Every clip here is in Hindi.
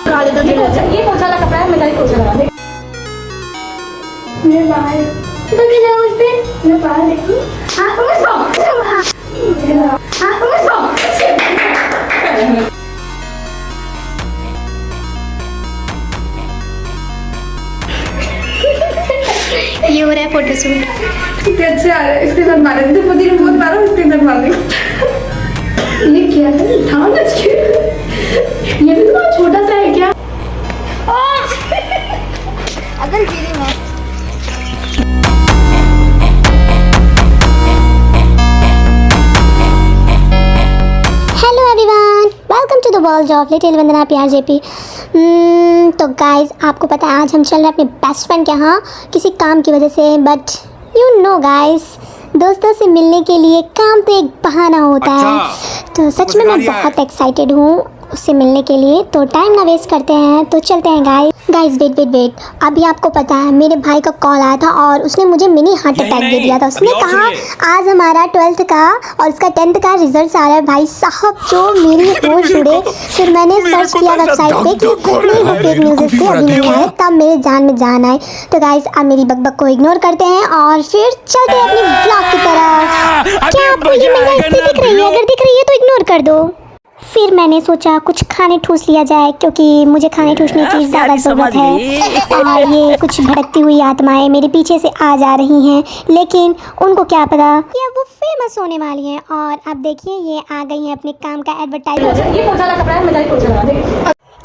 ये पोछा वाला कपड़ा है, मैं जाके पोछा लगा दे। मैं बाहर तो क्या जाऊँ उस पे? मैं बाहर देखूँ। हाँ तो मैं ये हो रहा है फोटोशूट। कितने अच्छे आ रहे हैं। इसके साथ मारे थे पति ने बहुत मारा, इसके साथ मारने ये क्या है? ठान अच्छे ये भी तो छोटा सा है क्या? अगर गिरी मैं hello everyone, welcome to the world of little Vandana प्यार जेपी। तो गाइज आपको पता है आज हम चल रहे हैं अपने बेस्ट फ्रेंड के यहाँ किसी काम की वजह से। बट यू नो गाइज, दोस्तों से मिलने के लिए काम तो एक बहाना होता है। तो सच में मैं बहुत एक्साइटेड हूँ उससे मिलने के लिए। तो टाइम ना वेस्ट करते हैं, तो चलते हैं गाइज वेट। अभी आपको पता है मेरे भाई का कॉल आया था और उसने मुझे मिनी हार्ट अटैक दे दिया था। उसने कहा आज हमारा 12th का और उसका 10th का रिजल्ट आ रहा है। भाई साहब जो मेरी होश उड़े। फिर मैंने सर्च किया वेबसाइट पे कि नहीं वो फेक न्यूज़ थे, अभी नहीं आए, तब मेरे जान में जान आए। तो गाइज अब मेरी बकबक को इग्नोर करते हैं और फिर चलते हैं अपनी ब्लॉग की तरफ। क्या आपको ये महिला इससे दिख रही है? अगर दिख रही है तो इग्नोर कर दो। फिर मैंने सोचा कुछ खाने ठूस लिया जाए क्योंकि मुझे खाने ठूसने की ज़्यादा ज़रूरत है। और ये कुछ भड़कती हुई आत्माएं मेरे पीछे से आ जा रही हैं, लेकिन उनको क्या पता कि अब वो फेमस होने वाली हैं। और अब देखिए ये आ गई हैं अपने काम का एडवर्टाइजमेंट। ये पोछा वाला कपड़ा है, मैं जाके पोछा लगा दे।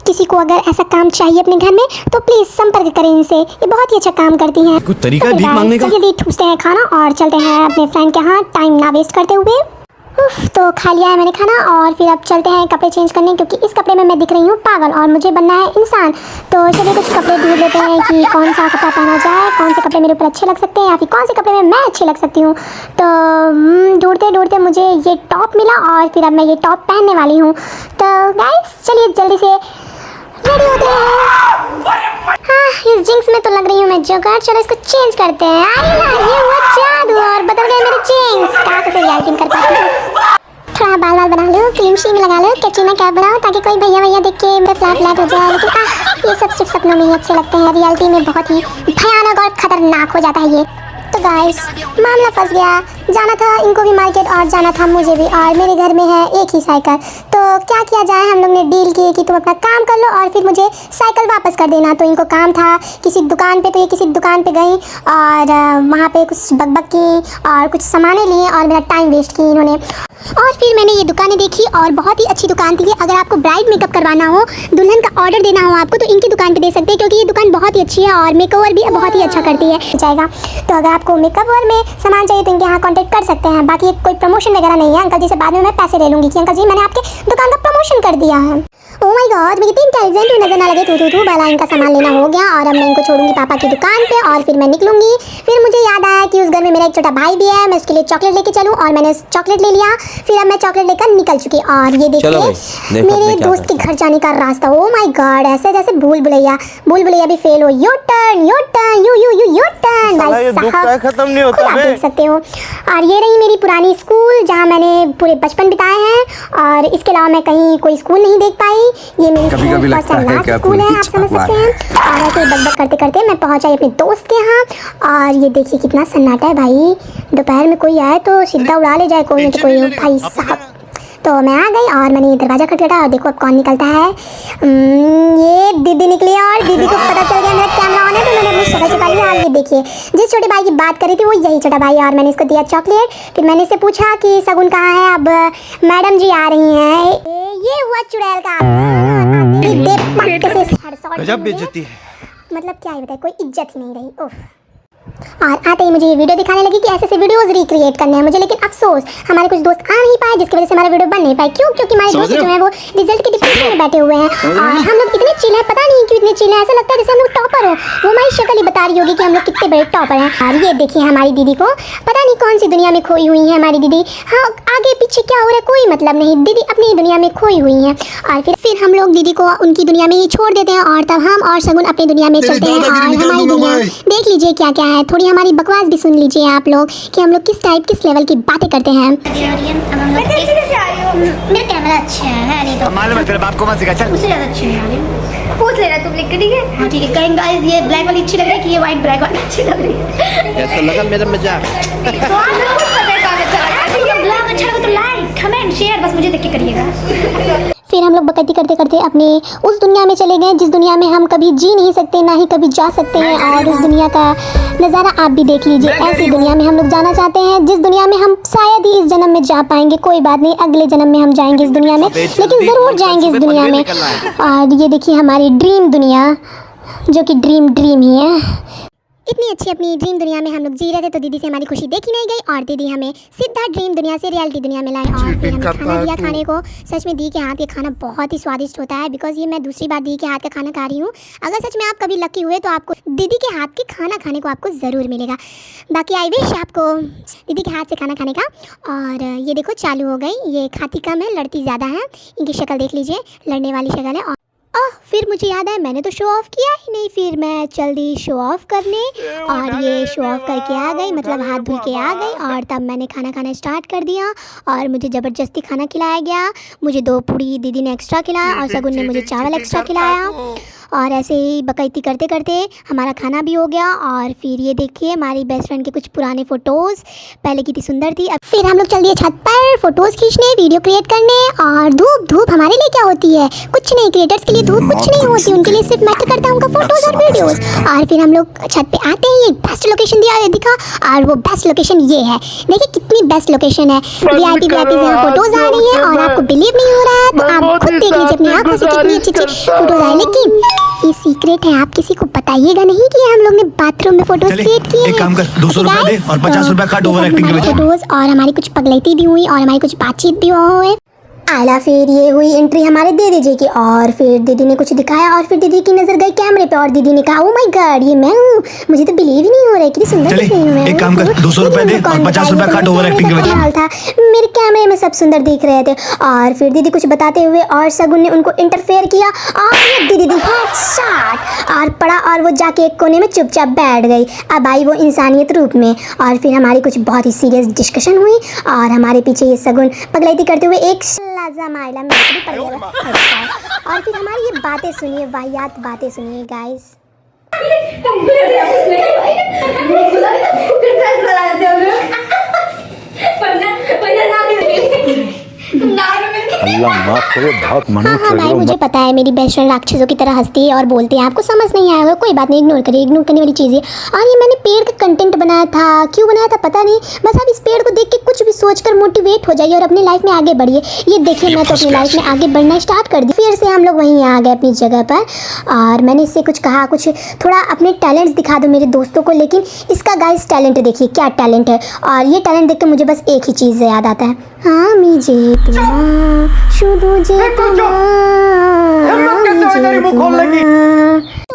किसी को अगर ऐसा काम चाहिए अपने घर में तो प्लीज़ संपर्क करें इनसे, ये बहुत ही अच्छा काम करती हैं। कुछ तरीका है भीख मांगने का? चलिए ठूसते हैं खाना और चलते हैं अपने फ्रेंड के यहाँ टाइम ना वेस्ट करते हुए। तो खा लिया है मैंने खाना और फिर अब चलते हैं कपड़े चेंज करने, क्योंकि इस कपड़े में मैं दिख रही हूँ पागल और मुझे बनना है इंसान। तो चलिए कुछ कपड़े ढूंढ लेते हैं कि कौन सा कपड़ा पहना जाए, कौन से कपड़े मेरे ऊपर अच्छे लग सकते हैं या फिर कौन से कपड़े में मैं अच्छी लग सकती हूँ। तो ढूंढते मुझे ये टॉप मिला और फिर अब मैं ये टॉप पहनने वाली हूँ। तो गाइस चलिए जल्दी से रेडी होते हैं। हाँ इस जिंक्स में तो लग रही हूँ मैं जोकर। चलो इसको चेंज करते हैं। ये हुआ जादू और बदल गए मेरे जिंक्स। कहाँ से रियलिटी कर पाती हूँ? थोड़ा बाल बना लो, क्रीम शीम लगा लो, कैटरीना कैफ बनाओ ताकि कोई भैया देख के मैं फ्लैट हो जाए। लेकिन ये सब सिर्फ सपनों में ही अच्छे लगते हैं, रियलिटी में बहुत ही भयानक और खतरनाक हो जाता है ये। तो गाइस मामला फंस गया। जाना था इनको भी मार्केट और जाना था मुझे भी, और मेरे घर में है एक ही साइकिल। तो क्या किया जाए? हम लोग ने डील की कि तुम अपना काम कर लो और फिर मुझे साइकिल वापस कर देना। तो इनको काम था किसी दुकान पे, तो ये किसी दुकान पे गई और वहाँ पे कुछ बकबक की और कुछ सामानें लिए और मेरा टाइम वेस्ट की इन्होंने। और फिर मैंने ये दुकानें देखी और बहुत ही अच्छी दुकान थी। अगर आपको ब्राइड मेकअप करवाना हो, दुल्हन का ऑर्डर देना हो आपको, तो इनकी दुकान पे दे सकते हैं क्योंकि ये दुकान बहुत ही अच्छी है और मेकओवर भी बहुत ही अच्छा करती है जाएगा। तो अगर आपको मेकअप में सामान चाहिए तो इनके यहाँ कांटेक्ट कर सकते हैं। बाकी कोई प्रमोशन वगैरह नहीं है। अंकल जी से बाद में मैं पैसे ले लूँगी कि अंकल जी मैंने आपके दुकान का प्रमोशन कर दिया है। ओह माय गॉड, मैं कितनी इंटेलिजेंट हूँ, नजर ना लगे। तू बाला इनका सामान लेना हो गया और अब मैं इनको छोड़ूंगी पापा की दुकान पे और फिर मैं निकलूंगी। फिर मुझे याद आया कि उस घर में मेरा एक छोटा भाई भी है, मैं उसके लिए चॉकलेट लेके चलूँ और मैंने चॉकलेट ले लिया। फिर अब मैं चॉकलेट लेकर निकल चुकी और ये देखिए मेरे दोस्त के घर जाने का रास्ता। ओह माय गॉड, ऐसे जैसे भूल भुलैया भी फेल हो। योर टर्न योर टर्न भाई साहब, खत्म नहीं होता आप देख सकते हो। और ये रही मेरी पुरानी स्कूल जहाँ मैंने पूरे बचपन बिताए हैं और इसके अलावा मैं कहीं कोई स्कूल नहीं देख पाई। ये मेरी कभी लगता है कि स्कूल है, आप समझ सकते हैं। और ऐसे बकबक करते करते मैं पहुंच आई अपने दोस्त के यहाँ। और ये देखिए कितना सन्नाटा है भाई, दोपहर में कोई आए तो सीधा उड़ा ले जाए कोई, तो कोई भाई साहब। तो मैं आ गई और मैंने ये दरवाज़ा खटखटाया और देखो अब कौन निकलता है। ये दीदी निकली और दीदी को पता चल गया मेरा कैमरा ऑन है, तो मैंने अपनी शक्ल छुपा लिया। और ये देखिए जिस छोटे भाई की बात करी थी वो यही छोटा भाई, और मैंने इसको दिया चॉकलेट। फिर मैंने इससे पूछा कि शगुन कहाँ है? अब मैडम जी आ रही हैं। ये हुआ चुड़ैल का गजब बेइज्जती है। मतलब क्या ही बताए, कोई इज्जत ही नहीं रही। उफ। और आते ही मुझे ये वीडियो दिखाने लगी कि ऐसे ऐसे वीडियोस रिक्रिएट करने हैं मुझे। लेकिन अफसोस हमारे कुछ दोस्त आ नहीं पाए जिसकी वजह से हमारा वीडियो बन नहीं पाए। क्यों? क्योंकि हमारे दोस्त जो हैं वो रिजल्ट के डिप्रेशन में बैठे हुए हैं और हम लोग इतने चिल हैं, पता नहीं क्यों इतने चिल हैं। ऐसा लगता है जैसे हम लोग टॉपर हो। वो हमारी शक्ल ही बता रही होगी कि हम लोग कितने बड़े टॉपर हैं। और ये देखिए हमारी दीदी को पता नहीं कौन सी दुनिया में खोई हुई है हमारी दीदी। हाँ आगे पीछे क्या हो रहा है कोई मतलब नहीं, दीदी अपनी दुनिया में खोई हुई है। और फिर हम लोग दीदी को उनकी दुनिया में ही छोड़ देते हैं और तब हम और शगुन अपनी दुनिया में चलते हैं। और हमारी दुनिया देख लीजिए क्या क्या है। थोड़ी हमारी बकवास भी सुन लीजिए आप लोग कि हम लोग किस लेवल की बातें करते हैं। मेरा कैमरा अच्छा है नहीं तो मालूम है तेरे बाप को मत सिखा, चल उससे ज़्यादा अच्छी है। पूछ लेना तुम लिख के, ठीक है? हाँ ठीक है। कहीं गाइस ये ब्लैक वाली अच्छी लग रही है कि ये वाइट ब्लैक वाली अच्छी लग रही है? कैसा लगा मेरा मजाक? तो आप लोगों को पता है कौन अच्छा लगा। ठीक है, ब्लॉग अच्छा लगा तो लाइक कमेंट शेयर बस मुझे देख के करिएगा। फिर हम लोग बकैती करते करते अपने उस दुनिया में चले गए जिस दुनिया में हम कभी जी नहीं सकते, ना ही कभी जा सकते हैं। और उस दुनिया का नज़ारा आप भी देख लीजिए। ऐसी दुनिया में हम लोग जाना चाहते हैं जिस दुनिया में हम शायद ही इस जन्म में जा पाएंगे। कोई बात नहीं, अगले जन्म में हम जाएंगे इस दुनिया में, लेकिन ज़रूर जाएंगे इस दुनिया में। और ये देखिए हमारी ड्रीम दुनिया, जो कि ड्रीम ही है। इतनी अच्छी अपनी ड्रीम दुनिया में हम लोग जी रहे थे, तो दीदी से हमारी खुशी देखी नहीं गई और दीदी हमें सीधा ड्रीम दुनिया से रियलिटी दुनिया में लाए। और फिर हमें खाना दिया। खाने को सच में दी के हाथ का खाना बहुत ही स्वादिष्ट होता है, बिकॉज ये मैं दूसरी बार दी के हाथ का खाना खा रही हूँ। अगर सच में आप कभी लकी हुए तो आपको दीदी के हाथ के खाना खाने को आपको ज़रूर मिलेगा। बाकी आई विश आपको दीदी के हाथ से खाना खाने का। और ये देखो चालू हो गई, ये खाती कम है लड़ती ज़्यादा है। इनकी शक्ल देख लीजिए, लड़ने वाली शक्ल है। फिर मुझे याद आया मैंने तो शो ऑफ किया ही नहीं। फिर मैं चल दी शो ऑफ करने और ये शो ऑफ करके आ गई, मतलब हाथ धुल के आ गई। और तब मैंने खाना खाना स्टार्ट कर दिया और मुझे ज़बरदस्ती खाना खिलाया गया। मुझे 2 पूड़ी दीदी ने एक्स्ट्रा खिलाया और सगुन ने मुझे चावल एक्स्ट्रा खिलाया। और ऐसे ही बकैती करते करते हमारा खाना भी हो गया। और फिर ये देखिए हमारी बेस्ट फ्रेंड के कुछ पुराने फ़ोटोज़, पहले कितनी सुंदर थी। अब फिर हम लोग चल दिए छत पर फ़ोटोज़ खींचने, वीडियो क्रिएट करने। और धूप हमारे लिए क्या होती है? कुछ नहीं, क्रिएटर्स के लिए धूप कुछ नहीं होती, उनके लिए सिर्फ मैटर करता है उनका फ़ोटोज़ और वीडियोज़। और फिर हम लोग छत पर आते हैं, ये बेस्ट लोकेशन दिखा। और वो बेस्ट लोकेशन ये है, देखिए कितनी बेस्ट लोकेशन है। VIP से फ़ोटोज़ आ रही है और आपको बिलीव नहीं हो रहा है तो आप खुद देख लीजिए अपनी आँखों से कितनी अच्छी फ़ोटोज़ आए। लेकिन ये सीक्रेट है, आप किसी को बताइएगा नहीं कि हम लोग ने बाथरूम में फोटोज क्रिएट किए हैं। एक काम कर, 200 रुपए दे और 50 रुपए काट ओवर एक्टिंग के वजह। फोटोज और हमारी कुछ पगलैती भी हुई और हमारी कुछ बातचीत भी हुई। आला फिर ये हुई एंट्री हमारे दीदी जी की। और फिर दीदी ने कुछ दिखाया और फिर दीदी की नजर गई कैमरे पे और दीदी ने कहा, ओ माय गॉड ये मैं हूँ, मुझे तो बिलीव ही नहीं हो रहा है कितनी सुंदर दिख रही हूँ मैं। एक काम कर, 200 रुपए दे और 50 रुपए काट ओवर एक्टिंग के वजह। था मेरे कैमरे में सब सुंदर दिख रहे थे। और फिर दीदी कुछ बताते हुए और सगुन ने उनको इंटरफेयर किया और दीदी दी हेडशॉट और पड़ा और वो जाके एक कोने में चुपचाप बैठ गई। अब आई वो इंसानियत रूप में। और फिर हमारी कुछ बहुत ही सीरियस डिस्कशन हुई और हमारे पीछे ये सगुन पगलैती करते हुए एक और फिर हमारी ये बातें सुनिए, वाहियात बातें सुनिए गाइस। अल्लाह माफ करे, बहुत मनुष्य हाँ भाई मुझे पता है मेरी बेस्ट फ्रेंड राक्षसों की तरह हंसती है और बोलती है, आपको समझ नहीं आएगा, कोई बात नहीं, इग्नोर करिए, इग्नोर करने वाली चीज़ है। और ये मैंने पेड़ का कंटेंट बनाया था, क्यों बनाया था पता नहीं, बस आप इस पेड़ को देख के कुछ भी सोचकर मोटिवेट हो जाइए और अपनी लाइफ में आगे बढ़िए। ये देखिए मैं तो अपनी लाइफ में आगे बढ़ना स्टार्ट कर दी। फिर से हम लोग वहीं आ गए अपनी जगह पर और मैंने इससे कुछ कहा, कुछ थोड़ा अपने टैलेंट्स दिखा दो मेरे दोस्तों को। लेकिन इसका गाइस टैलेंट देखिए क्या टैलेंट है। और ये टैलेंट देख के मुझे बस एक ही चीज़ याद आता है, हाँ मुझे शुरू जे तो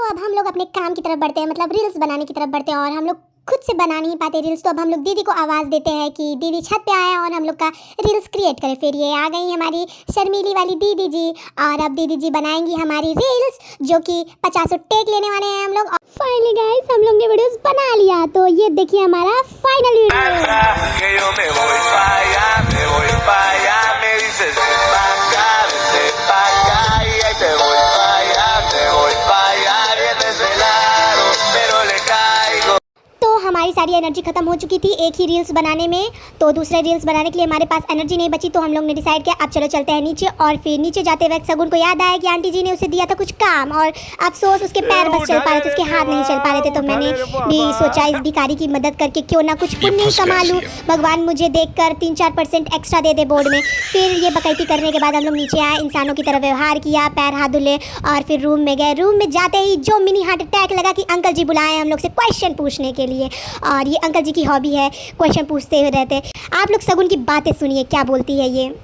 अब हम लोग अपने काम की तरफ बढ़ते हैं, मतलब रील्स बनाने की तरफ बढ़ते हैं। और हम लोग खुद से बना नहीं पाते रील्स, तो अब हम लोग दीदी को आवाज़ देते हैं कि दीदी छत पे आए और हम लोग का रील्स क्रिएट करें। फिर ये आ गई हमारी शर्मीली वाली दीदी जी और अब दीदी जी बनाएंगी हमारी रील्स जो कि 50 टेक लेने वाले हैं हम लोग। फाइनली गाइस हम लोग ने वीडियोस बना लिया, तो ये देखिए हमारा फाइनल हमारी सारी एनर्जी खत्म हो चुकी थी एक ही रील्स बनाने में, तो दूसरे रील्स बनाने के लिए हमारे पास एनर्जी नहीं बची। तो हम लोग ने डिसाइड किया अब चलो चलते हैं नीचे। और फिर नीचे जाते वक्त सगुन को याद आया कि आंटी जी ने उसे दिया था कुछ काम और अफसोस उसके पैर बस चल पा रहे थे, उसके हाथ नहीं चल पा रहे थे। तो मैंने भी सोचा इस भिखारी की मदद करके क्यों ना कुछ पुण्य ही कमा लूँ, भगवान मुझे देखकर 3-4% एक्स्ट्रा दे दे बोर्ड में। फिर ये बकैती करने के बाद हम लोग नीचे आए, इंसानों की तरह व्यवहार किया, पैर हाथ धुले और फिर रूम में गए। रूम में जाते ही जो मिनी हार्ट अटैक लगा कि अंकल जी बुलाए हम लोग से क्वेश्चन पूछने के लिए। और ये अंकल जी की हॉबी है क्वेश्चन पूछते हुए रहते। आप लोग सगुन की बातें सुनिए क्या बोलती है ये।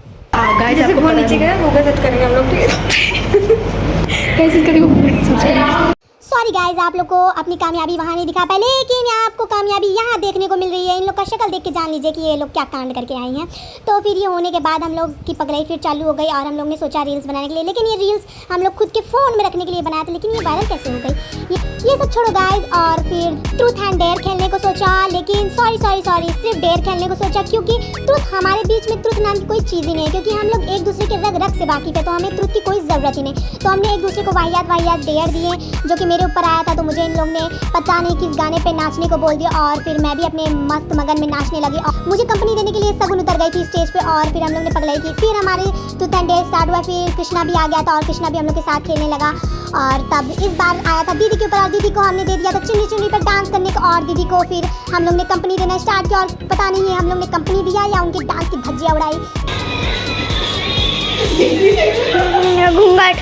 जैसे वो नीचे गए वो गलत करेंगे हम लोग, कैसे करेंगे। सॉरी गाइज आप लोग को अपनी कामयाबी वहाँ नहीं दिखा पाए, लेकिन आपको कामयाबी यहाँ देखने को मिल रही है। इन लोग का शक्ल देख के जान लीजिए कि ये लोग क्या कांड करके आए हैं। तो फिर ये होने के बाद हम लोग की पगड़ाई फिर चालू हो गई और हम लोग ने सोचा रील्स बनाने के लिए, लेकिन ये रील्स हम लोग खुद के फ़ोन में रखने के लिए बनाया था, लेकिन ये वायरल कैसे हो गई। ये सब छोड़ो गाइस, और फिर ट्रूथ एंड डेयर खेलने को सोचा, लेकिन सॉरी सिर्फ डेयर खेलने को सोचा, क्योंकि ट्रूथ हमारे बीच में ट्रूथ नाम की कोई चीज़ ही नहीं है, क्योंकि हम लोग एक दूसरे के रग रग से वाकिफ है, तो हमें ट्रूथ की कोई ज़रूरत ही नहीं। तो हमने एक दूसरे को वाहियात डेयर दिए, जो कि मेरे ऊपर आया था, तो मुझे इन लोग ने पता नहीं किस गाने पे नाचने को बोल दिया, और फिर मैं भी अपने मस्त मगन में नाचने लगी, और मुझे कंपनी देने के लिए सगुन उतर गई थी स्टेज पे, और फिर हम लोग ने पगलाई की। फिर हमारे ट्रूथ एंड डेयर स्टार्ट हुआ, फिर कृष्णा भी आ गया था, और कृष्णा भी हम लोग के साथ खेलने लगा, और तब इस बार आया था दीदी के ऊपर, और दीदी को हमने दे दिया था चुन्नी पर डांस करने को, और दीदी को फिर हम लोग ने कंपनी देना स्टार्ट किया, और पता नहीं है हम लोग ने कंपनी दिया या उनकी डांस की धज्जियां उड़ाई। घूंघट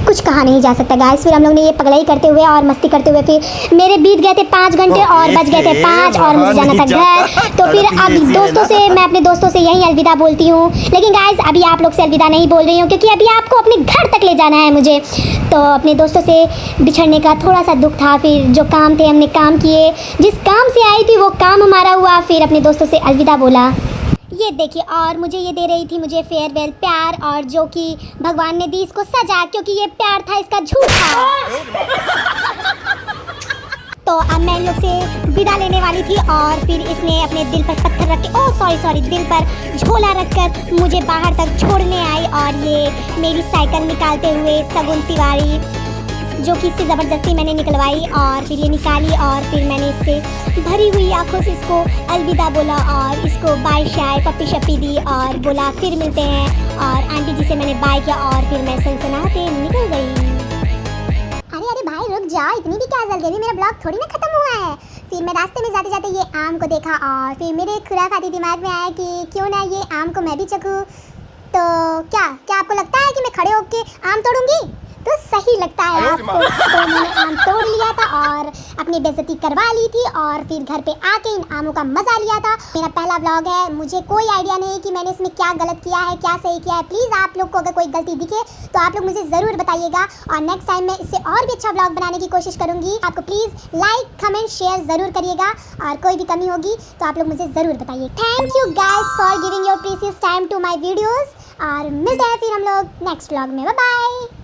कुछ कहा नहीं जा सकता गाइस। फिर हम लोग ने ये पगलाई करते हुए और मस्ती करते हुए फिर मेरे बीत गए थे 5 घंटे और बज गए थे 5 और मुझे जाना था घर। तो फिर अब दोस्तों से मैं अपने दोस्तों से यही अलविदा बोलती हूँ, लेकिन गाइस अभी आप लोग से अलविदा नहीं बोल रही हूँ, क्योंकि अभी आपको अपने घर तक ले जाना है मुझे। तो अपने दोस्तों से बिछड़ने का थोड़ा सा दुख था, फिर जो काम थे हमने काम किए, जिस काम से आई थी वो काम हमारा हुआ, फिर अपने दोस्तों से अलविदा बोला। ये देखिए, और मुझे ये दे रही थी मुझे फेयरवेल प्यार, और जो कि भगवान ने दी इसको सजा, क्योंकि ये प्यार था इसका झूठा। तो अब मैं इन लोग से विदा लेने वाली थी, और फिर इसने अपने दिल पर पत्थर रख के सॉरी दिल पर झोला रखकर मुझे बाहर तक छोड़ने आई, और ये मेरी साइकिल निकालते हुए सगुन तिवारी, जो कि इससे ज़बरदस्ती मैंने निकलवाई, और फिर ये निकाली, और फिर मैंने इससे भरी हुई आंखों से इसको अलविदा बोला, और इसको बाय शाय पप्पी शप्पी दी, और बोला फिर मिलते हैं, और आंटी जी से मैंने बाय किया, और फिर मैं सनसनाते निकल गई। अरे भाई रुक जा, इतनी भी क्या जल्दी, अभी मेरा ब्लॉग थोड़ी ना ख़त्म हुआ है। फिर मैं रास्ते में जाते जाते ये आम को देखा, और फिर मेरे खुराफाती दिमाग में आया कि क्यों ना ये आम को मैं भी चखूँ। तो क्या आपको लगता है कि मैं खड़े होकर आम तोड़ूंगी? तो सही लगता है आपको। तो मैंने आम तोड़ लिया था और अपनी बेइज्जती करवा ली थी, और फिर घर पे आके इन आमों का मज़ा लिया था। मेरा पहला व्लॉग है, मुझे कोई आइडिया नहीं कि मैंने इसमें क्या गलत किया है, क्या सही किया है। प्लीज़ आप लोग को अगर कोई गलती दिखे तो आप लोग मुझे ज़रूर बताइएगा, और नेक्स्ट टाइम मैं इससे और भी अच्छा व्लॉग बनाने की कोशिश करूँगी। आपको प्लीज़ लाइक कमेंट शेयर ज़रूर करिएगा, और कोई भी कमी होगी तो आप लोग मुझे ज़रूर बताइए। Thank you guys for giving your precious time to my videos, और मिलते हैं फिर हम लोग नेक्स्ट व्लॉग में। Bye bye.